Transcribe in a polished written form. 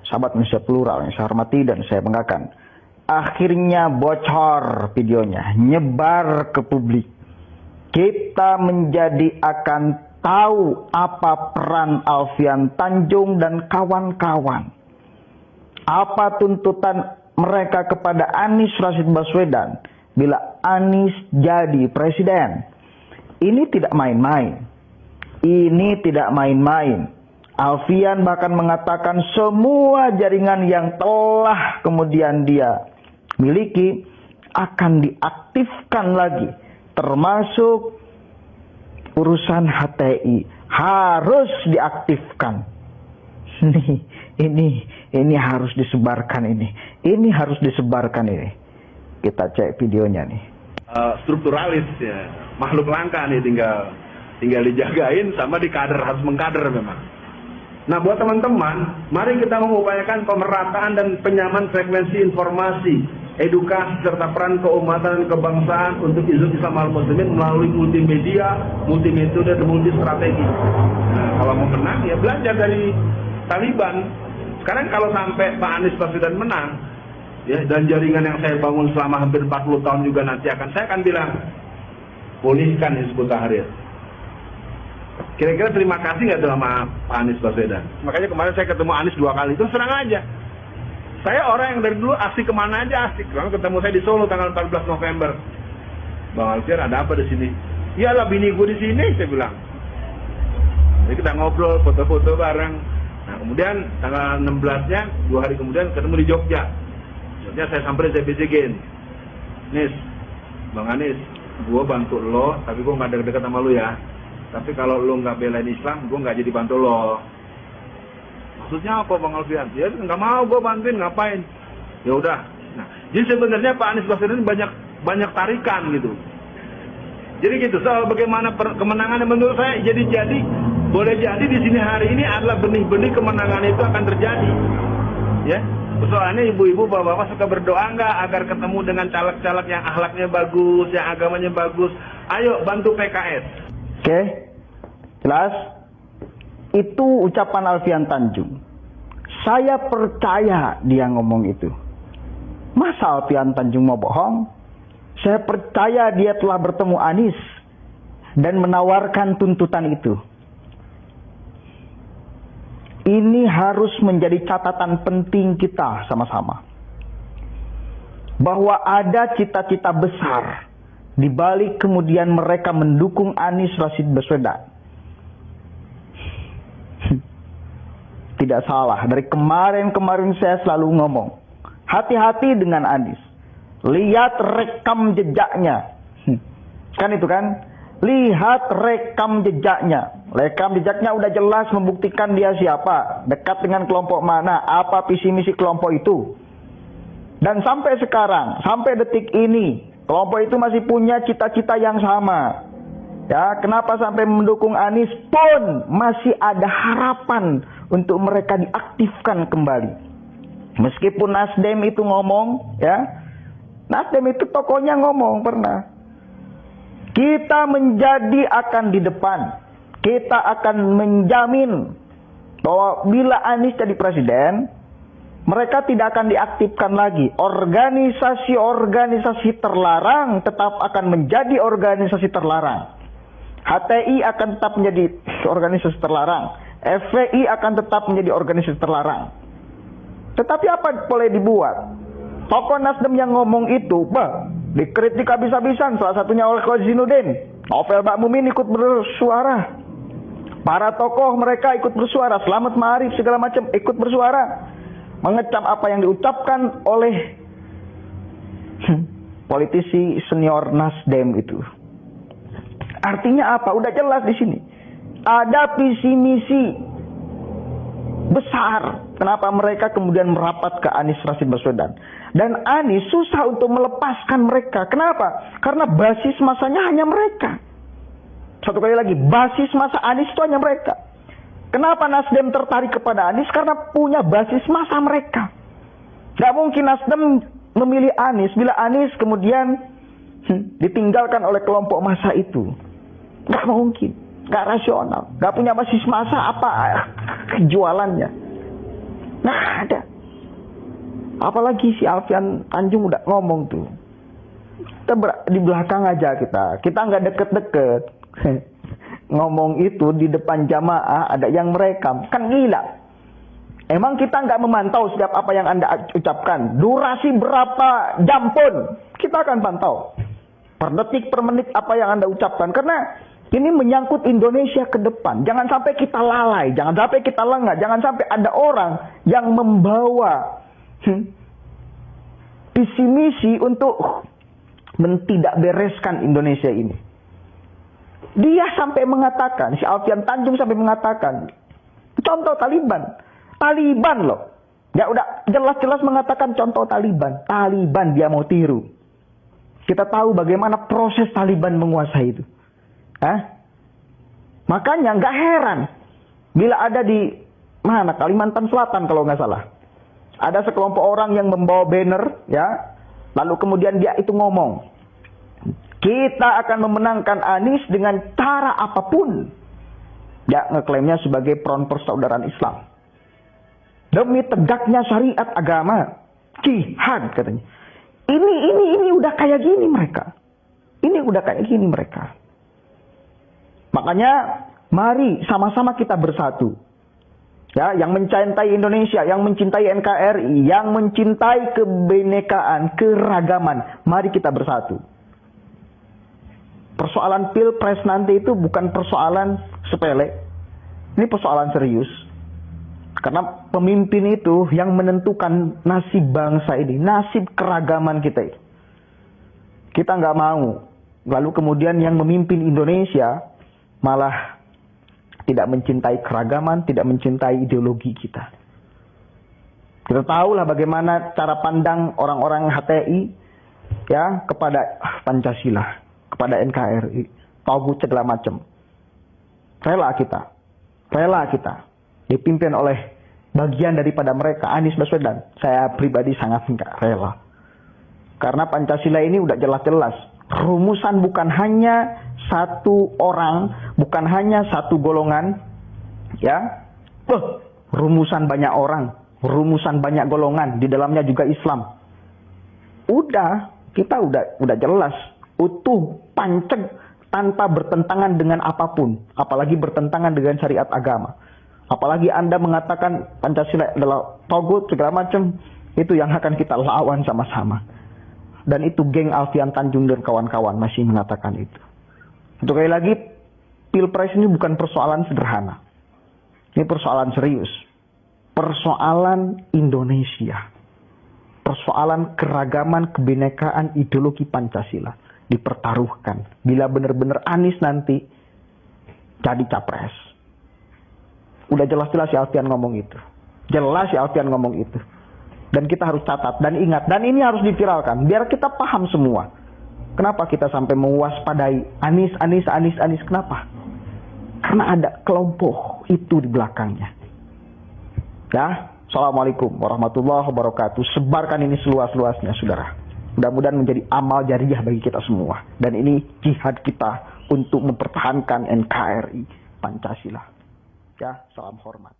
Sahabat Indonesia Plural yang saya hormati dan saya banggakan, akhirnya bocor videonya, nyebar ke publik. Kita menjadi akan tahu apa peran Alfian Tanjung dan kawan-kawan. Apa tuntutan mereka kepada Anies Rashid Baswedan bila Anies jadi presiden. Ini tidak main-main. Ini tidak main-main. Alfian bahkan mengatakan semua jaringan yang telah kemudian dia miliki akan diaktifkan lagi, termasuk urusan HTI harus diaktifkan. Ini harus disebarkan ini harus disebarkan ini. Kita cek videonya nih. Strukturalis ya, makhluk langka nih, tinggal dijagain sama dikader, harus mengkader memang. Nah, buat teman-teman, mari kita mengupayakan pemerataan dan penyamaan frekuensi informasi, edukasi serta peran keumatan dan kebangsaan untuk isu Islam al-Muslimin melalui multimedia, multimetode dan multi strategi. Nah, kalau mau menang ya belajar dari Taliban. Sekarang kalau sampai Pak Anies Baswedan menang, ya, dan jaringan yang saya bangun selama hampir 40 tahun juga nanti saya akan bilang, pulihkan Hizbut Tahrir. Kira-kira terima kasih nggak tuh sama Pak Anies Baswedan? Makanya kemarin saya ketemu Anies 2 kali, itu serang aja. Saya orang yang dari dulu asik kemana aja asik. Lalu ketemu saya di Solo tanggal 14 November. Bang Alfian, ada apa di sini? Iyalah, bini gue di sini, saya bilang. Jadi kita ngobrol, foto-foto bareng. Nah, kemudian tanggal 16-nya, 2 hari kemudian ketemu di Jogja. Jogja saya samperin, saya bejekin. Nis, Bang Anies, gue bantu lo, tapi gue nggak deket-deket sama lo ya. Tapi kalau lo nggak belain Islam, gue nggak jadi bantu lo. Maksudnya apa Bang Alfian? Ya nggak mau gue bantuin, ngapain? Ya udah. Nah, jadi sebenarnya Pak Anies Baswedan banyak tarikan gitu. Jadi gitu, soal bagaimana kemenangan menurut saya boleh jadi di sini hari ini adalah benih-benih kemenangan itu akan terjadi. Ya. Persoalannya ibu-ibu, bapak-bapak suka berdoa nggak agar ketemu dengan caleg-caleg yang akhlaknya bagus, yang agamanya bagus. Ayo bantu PKS. Oke, jelas. Itu ucapan Alfian Tanjung. Saya percaya dia ngomong itu. Masa Alfian Tanjung mau bohong? Saya percaya dia telah bertemu Anies dan menawarkan tuntutan itu. Ini harus menjadi catatan penting kita sama-sama. Bahwa ada cita-cita besar di balik kemudian mereka mendukung Anies Rashid Baswedan. Tidak salah, dari kemarin saya selalu ngomong, hati-hati dengan Anies. Lihat rekam jejaknya. Kan itu kan? Lihat rekam jejaknya. Rekam jejaknya udah jelas membuktikan dia siapa, dekat dengan kelompok mana, apa visi misi kelompok itu. Dan sampai sekarang, sampai detik ini, kelompok itu masih punya cita-cita yang sama. Ya, kenapa sampai mendukung Anies pun masih ada harapan untuk mereka diaktifkan kembali. Meskipun Nasdem itu ngomong, ya, Nasdem itu tokonya ngomong pernah. Kita menjadi akan di depan. Kita akan menjamin bahwa bila Anies jadi presiden, mereka tidak akan diaktifkan lagi. Organisasi-organisasi terlarang tetap akan menjadi organisasi terlarang. HTI akan tetap menjadi organisasi terlarang. FPI akan tetap menjadi organisasi terlarang. Tetapi apa boleh dibuat? Tokoh Nasdem yang ngomong itu, dikritik habis-habisan. Salah satunya oleh Kozinuddin. Novel Bakmumin ikut bersuara. Para tokoh mereka ikut bersuara. Selamat Ma'arif segala macam ikut bersuara. Mengecam apa yang diucapkan oleh politisi senior Nasdem itu. Artinya apa? Udah jelas di sini. Ada visi misi besar. Kenapa mereka kemudian merapat ke Anies Rashid Baswedan. Dan Anies susah untuk melepaskan mereka. Kenapa? Karena basis masanya hanya mereka. Satu kali lagi, basis masa Anies itu hanya mereka. Kenapa Nasdem tertarik kepada Anies? Karena punya basis masa mereka. Gak mungkin Nasdem memilih Anies bila Anies kemudian ditinggalkan oleh kelompok massa itu. Gak mungkin. Gak rasional. Gak punya basis massa apa jualannya. Nggak ada. Apalagi si Alfian Tanjung udah ngomong tuh. Kita di belakang aja kita nggak deket-deket. Ngomong itu di depan jamaah ada yang merekam. Kan gila. Emang kita nggak memantau setiap apa yang Anda ucapkan. Durasi berapa jam pun kita akan pantau. Per detik, per menit apa yang Anda ucapkan. Karena ini menyangkut Indonesia ke depan. Jangan sampai kita lalai. Jangan sampai kita lengah. Jangan sampai ada orang yang membawa visi misi untuk tidak bereskan Indonesia ini. Dia sampai mengatakan, si Alfian Tanjung sampai mengatakan, contoh Taliban. Taliban loh. Ya udah jelas-jelas mengatakan contoh Taliban. Taliban dia mau tiru. Kita tahu bagaimana proses Taliban menguasai itu. Makanya nggak heran bila ada di mana Kalimantan Selatan kalau nggak salah. Ada sekelompok orang yang membawa banner, ya, lalu kemudian dia itu ngomong, kita akan memenangkan Anies dengan cara apapun. Ya, ngeklaimnya sebagai front persaudaraan Islam. Demi tegaknya syariat agama, jihad katanya. Ini udah kayak gini mereka. Ini udah kayak gini mereka. Makanya mari sama-sama kita bersatu. Ya, yang mencintai Indonesia, yang mencintai NKRI, yang mencintai kebinekaan, keragaman, mari kita bersatu. Persoalan Pilpres nanti itu bukan persoalan sepele. Ini persoalan serius. Karena pemimpin itu yang menentukan nasib bangsa ini, nasib keragaman kita itu. Kita nggak mau. Lalu kemudian yang memimpin Indonesia malah tidak mencintai keragaman, tidak mencintai ideologi kita. Kita tahulah bagaimana cara pandang orang-orang HTI ya kepada Pancasila, kepada NKRI, Togut segala macam. Rela kita dipimpin oleh bagian daripada mereka, Anies Baswedan. Saya pribadi sangat enggak rela. Karena Pancasila ini udah jelas-jelas. Rumusan bukan hanya satu orang, bukan hanya satu golongan, ya. Rumusan banyak orang, rumusan banyak golongan, di dalamnya juga Islam. Kita udah jelas, utuh, panceg, tanpa bertentangan dengan apapun, apalagi bertentangan dengan syariat agama. Apalagi Anda mengatakan Pancasila adalah togut segala macam, itu yang akan kita lawan sama-sama. Dan itu geng Alfian Tanjung dan kawan-kawan masih mengatakan itu. Untuk sekali lagi, Pilpres ini bukan persoalan sederhana. Ini persoalan serius. Persoalan Indonesia. Persoalan keragaman, kebinekaan, ideologi Pancasila. Dipertaruhkan. Bila benar-benar Anies nanti jadi capres. Udah jelas-jelas si Alfian ngomong itu. Jelas si Alfian ngomong itu. Dan kita harus catat dan ingat. Dan ini harus diviralkan. Biar kita paham semua. Kenapa kita sampai mewaspadai Anies. Kenapa? Karena ada kelompok itu di belakangnya. Ya. Assalamualaikum warahmatullahi wabarakatuh. Sebarkan ini seluas-luasnya, saudara. Mudah-mudahan menjadi amal jariah bagi kita semua. Dan ini jihad kita untuk mempertahankan NKRI Pancasila. Ya, salam hormat.